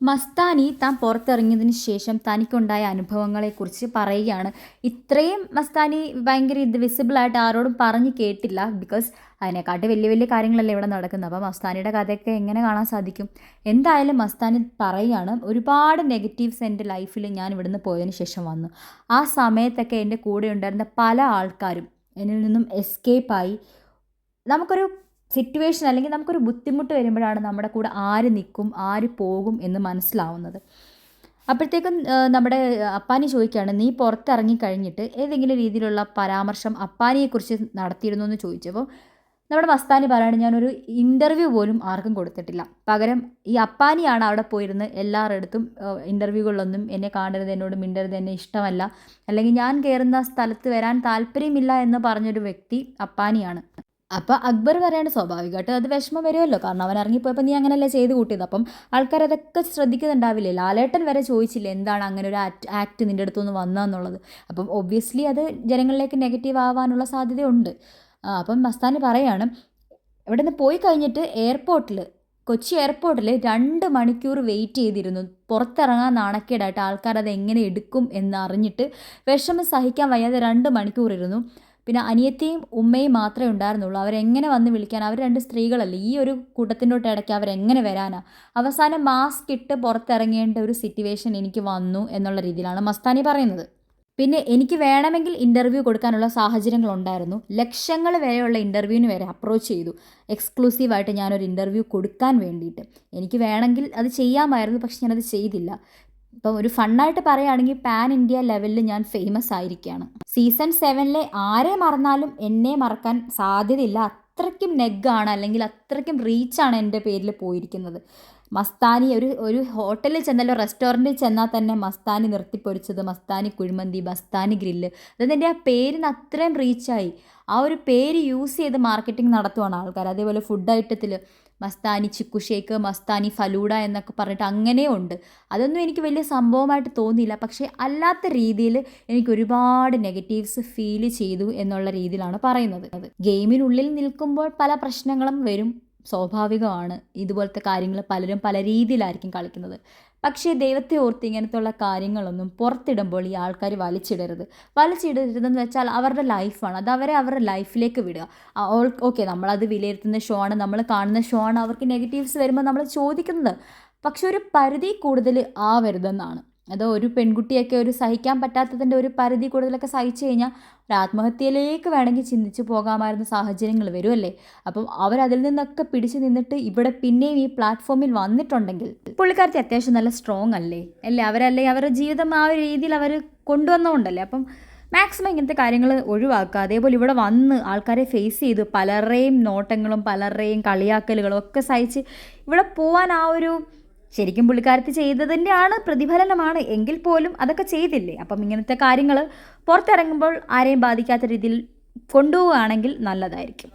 മസ്താനി താൻ പുറത്തിറങ്ങിയതിന് ശേഷം തനിക്കുണ്ടായ അനുഭവങ്ങളെക്കുറിച്ച് പറയുകയാണ്. ഇത്രയും മസ്താനി ഭയങ്കര വിസിബിളായിട്ട് ആരോടും പറഞ്ഞ് കേട്ടില്ല. ബിക്കോസ് അതിനെക്കാട്ടി വലിയ വലിയ കാര്യങ്ങളല്ലേ ഇവിടെ നടക്കുന്നത്. അപ്പോൾ മസ്താനിയുടെ കഥയൊക്കെ എങ്ങനെ കാണാൻ സാധിക്കും? എന്തായാലും മസ്താനി പറയുകയാണ്, ഒരുപാട് നെഗറ്റീവ്സ് എൻ്റെ ലൈഫിൽ ഞാൻ ഇവിടുന്ന് പോയതിന് ശേഷം വന്നു. ആ സമയത്തൊക്കെ എൻ്റെ കൂടെ ഉണ്ടായിരുന്ന പല ആൾക്കാരും എന്നിൽ നിന്നും എസ്കേപ്പായി. നമുക്കൊരു സിറ്റുവേഷൻ അല്ലെങ്കിൽ നമുക്കൊരു ബുദ്ധിമുട്ട് വരുമ്പോഴാണ് നമ്മുടെ കൂടെ ആര് നിൽക്കും ആര് പോകും എന്ന് മനസ്സിലാവുന്നത്. അപ്പോഴത്തേക്കും നമ്മുടെ അപ്പാനി ചോദിക്കുകയാണ്, നീ പുറത്തിറങ്ങി കഴിഞ്ഞിട്ട് ഏതെങ്കിലും രീതിയിലുള്ള പരാമർശം അപ്പാനിയെക്കുറിച്ച് നടത്തിയിരുന്നു എന്ന് ചോദിച്ചപ്പോൾ നമ്മുടെ മസ്താനി പറയുകയാണ്, ഞാനൊരു ഇൻ്റർവ്യൂ പോലും ആർക്കും കൊടുത്തിട്ടില്ല. പകരം ഈ അപ്പാനിയാണ് അവിടെ പോയിരുന്ന് എല്ലാവരുടെ അടുത്തും ഇൻ്റർവ്യൂകളിലൊന്നും എന്നെ കാണരുത്, എന്നോട് മിണ്ടരുത്, എന്നെ ഇഷ്ടമല്ല, അല്ലെങ്കിൽ ഞാൻ കയറുന്ന സ്ഥലത്ത് വരാൻ താല്പര്യമില്ല എന്ന് പറഞ്ഞൊരു വ്യക്തി അപ്പാനിയാണ്. അപ്പോൾ അക്ബർ പറയാണ്, സ്വാഭാവികമായിട്ട് അത് വിഷമം വരുമല്ലോ, കാരണം അവൻ ഇറങ്ങിപ്പോയപ്പോൾ നീ അങ്ങനെയല്ലേ ചെയ്ത് കൂട്ടിയത്. അപ്പം ആൾക്കാർ അതൊക്കെ ശ്രദ്ധിക്കുന്നുണ്ടാവില്ലേ. ലാലേട്ടൻ വരെ ചോദിച്ചില്ലേ എന്താണ് അങ്ങനെ ഒരു ആക്ട് നിൻ്റെ അടുത്തുനിന്ന് വന്നതെന്നുള്ളത്. അപ്പം ഒബ്വിയസ്ലി അത് ജനങ്ങളിലേക്ക് നെഗറ്റീവ് ആവാനുള്ള സാധ്യതയുണ്ട്. അപ്പം മസ്താനി പറയാണ്, ഇവിടെ നിന്ന് പോയി കഴിഞ്ഞിട്ട് കൊച്ചി എയർപോർട്ടിൽ 2 മണിക്കൂർ വെയിറ്റ് ചെയ്തിരുന്നു. പുറത്തിറങ്ങാൻ നാണക്കേടായിട്ട് ആൾക്കാർ അത് എങ്ങനെ എടുക്കും എന്നറിഞ്ഞിട്ട് വിഷമം സഹിക്കാൻ വയ്യാതെ 2 മണിക്കൂർ ഇരുന്നു. പിന്നെ അനിയത്തിയും ഉമ്മയും മാത്രമേ ഉണ്ടായിരുന്നുള്ളൂ. അവരെങ്ങനെ വന്ന് വിളിക്കാൻ? അവർ 2 സ്ത്രീകളല്ലേ, ഈ ഒരു കൂട്ടത്തിൻ്റെ ഇടയ്ക്ക് അവരെങ്ങനെ വരാനാ? അവസാനം മാസ്ക് ഇട്ട് പുറത്തിറങ്ങേണ്ട ഒരു സിറ്റുവേഷൻ എനിക്ക് വന്നു എന്നുള്ള രീതിയിലാണ് മസ്താനി പറയുന്നത്. പിന്നെ എനിക്ക് വേണമെങ്കിൽ ഇൻ്റർവ്യൂ കൊടുക്കാനുള്ള സാഹചര്യങ്ങളുണ്ടായിരുന്നു. ലക്ഷങ്ങൾ വരെയുള്ള ഇൻ്റർവ്യൂവിന് വരെ അപ്രോച്ച് ചെയ്തു, എക്സ്ക്ലൂസീവായിട്ട് ഞാനൊരു ഇൻ്റർവ്യൂ കൊടുക്കാൻ വേണ്ടിയിട്ട്. എനിക്ക് വേണമെങ്കിൽ അത് ചെയ്യാമായിരുന്നു, പക്ഷെ ഞാനത് ചെയ്തില്ല. ഇപ്പം ഒരു ഫണ്ണായിട്ട് പറയുകയാണെങ്കിൽ പാൻ ഇന്ത്യ ലെവലിൽ ഞാൻ ഫേമസ് ആയിരിക്കുകയാണ്. സീസൺ 7 ആരെ മറന്നാലും എന്നെ മറക്കാൻ സാധ്യതയില്ല. അത്രയ്ക്കും നെഗ്ഗാണ്, അല്ലെങ്കിൽ അത്രയ്ക്കും റീച്ചാണ് എൻ്റെ പേരിൽ പോയിരിക്കുന്നത്. മസ്താനി ഒരു ഹോട്ടലിൽ ചെന്നല്ലോ, റെസ്റ്റോറൻറ്റിൽ ചെന്നാൽ തന്നെ മസ്താനി നിർത്തിപ്പൊരിച്ചത്, മസ്താനി കുഴിമന്തി, മസ്താനി ഗ്രില്ല്, അതായത് എൻ്റെ ആ പേരിന് അത്രയും റീച്ചായി. ആ ഒരു പേര് യൂസ് ചെയ്ത് മാർക്കറ്റിംഗ് നടത്തുവാണ് ആൾക്കാർ. അതേപോലെ ഫുഡ് ഐറ്റത്തിൽ മസ്താനി ചിക്കു ഷേക്ക്, മസ്താനി ഫലൂഡ എന്നൊക്കെ പറഞ്ഞിട്ട് അങ്ങനെയുണ്ട്. അതൊന്നും എനിക്ക് വലിയ സംഭവമായിട്ട് തോന്നിയില്ല. പക്ഷേ അല്ലാത്ത രീതിയിൽ എനിക്ക് ഒരുപാട് നെഗറ്റീവ്സ് ഫീൽ ചെയ്തു എന്നുള്ള രീതിയിലാണ് പറയുന്നത്. ഗെയിമിനുള്ളിൽ നിൽക്കുമ്പോൾ പല പ്രശ്നങ്ങളും വരും, സ്വാഭാവികമാണ്. ഇതുപോലത്തെ കാര്യങ്ങൾ പലരും പല രീതിയിലായിരിക്കും കളിക്കുന്നത്. പക്ഷേ ദൈവത്തെ ഓർത്ത് ഇങ്ങനത്തുള്ള കാര്യങ്ങളൊന്നും പുറത്തിടുമ്പോൾ ഈ ആൾക്കാർ വലിച്ചിടരുതെന്ന് വെച്ചാൽ അവരുടെ ലൈഫാണ്, അത് അവരുടെ ലൈഫിലേക്ക് വിടുക. ഓക്കെ, നമ്മളത് വിലയിരുത്തുന്ന ഷോ ആണ്, നമ്മൾ കാണുന്ന ഷോ ആണ്. അവർക്ക് നെഗറ്റീവ്സ് വരുമ്പോൾ നമ്മൾ ചോദിക്കുന്നത്, പക്ഷെ ഒരു പരിധി കൂടുതൽ ആവരുതെന്നാണ്. അത് ഒരു പെൺകുട്ടിയൊക്കെ ഒരു സഹിക്കാൻ പറ്റാത്തതിൻ്റെ ഒരു പരിധി കൂടുതലൊക്കെ സഹിച്ചു കഴിഞ്ഞാൽ ഒരു ആത്മഹത്യയിലേക്ക് വേണമെങ്കിൽ ചിന്തിച്ച് പോകാമായിരുന്ന സാഹചര്യങ്ങൾ വരുമല്ലേ. അപ്പം അവരതിൽ നിന്നൊക്കെ പിടിച്ചു നിന്നിട്ട് ഇവിടെ പിന്നെയും ഈ പ്ലാറ്റ്ഫോമിൽ വന്നിട്ടുണ്ടെങ്കിൽ പുള്ളിക്കാരത്തി അത്യാവശ്യം നല്ല സ്ട്രോങ് അല്ലേ അവരല്ലേ അവരുടെ ജീവിതം ആ ഒരു രീതിയിൽ അവർ കൊണ്ടുവന്നുകൊണ്ടല്ലേ. അപ്പം മാക്സിമം ഇങ്ങനത്തെ കാര്യങ്ങൾ ഒഴിവാക്കുക. അതേപോലെ ഇവിടെ വന്ന് ആൾക്കാരെ ഫേസ് ചെയ്തു പലരുടെയും നോട്ടങ്ങളും പലരുടെയും കളിയാക്കലുകളും ഒക്കെ സഹിച്ച് ഇവിടെ പോകാൻ ശരിക്കും പുള്ളിക്കാരത്തി ചെയ്തതിൻ്റെയാണ് പ്രതിഫലനമാണ് എങ്കിൽ പോലും അതൊക്കെ ചെയ്തില്ലേ. അപ്പം ഇങ്ങനത്തെ കാര്യങ്ങൾ പുറത്തിറങ്ങുമ്പോൾ ആരെയും ബാധിക്കാത്ത രീതിയിൽ കൊണ്ടുപോവുകയാണെങ്കിൽ നല്ലതായിരിക്കും.